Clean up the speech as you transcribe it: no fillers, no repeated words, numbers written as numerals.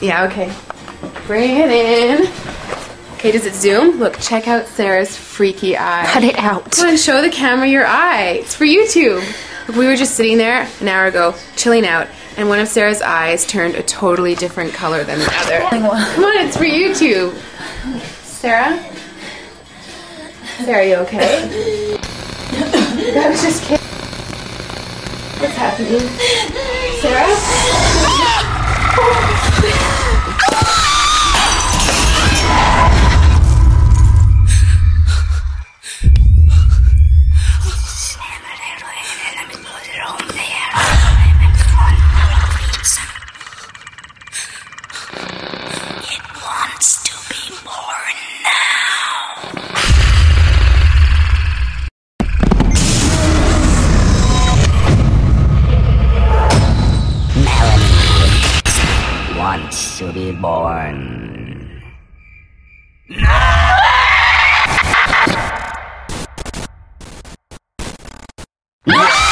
Yeah, okay. Bring it in. Okay, does it zoom? Look, check out Sarah's freaky eye. Cut it out. Come on, show the camera your eye. It's for YouTube. Look, we were just sitting there an hour ago, chilling out, and one of Sarah's eyes turned a totally different color than the other. Come on, it's for YouTube. Sarah? Sarah, are you okay? I was just kidding. What's happening? Sarah? It wants to be born now. Melanie wants to be born. No!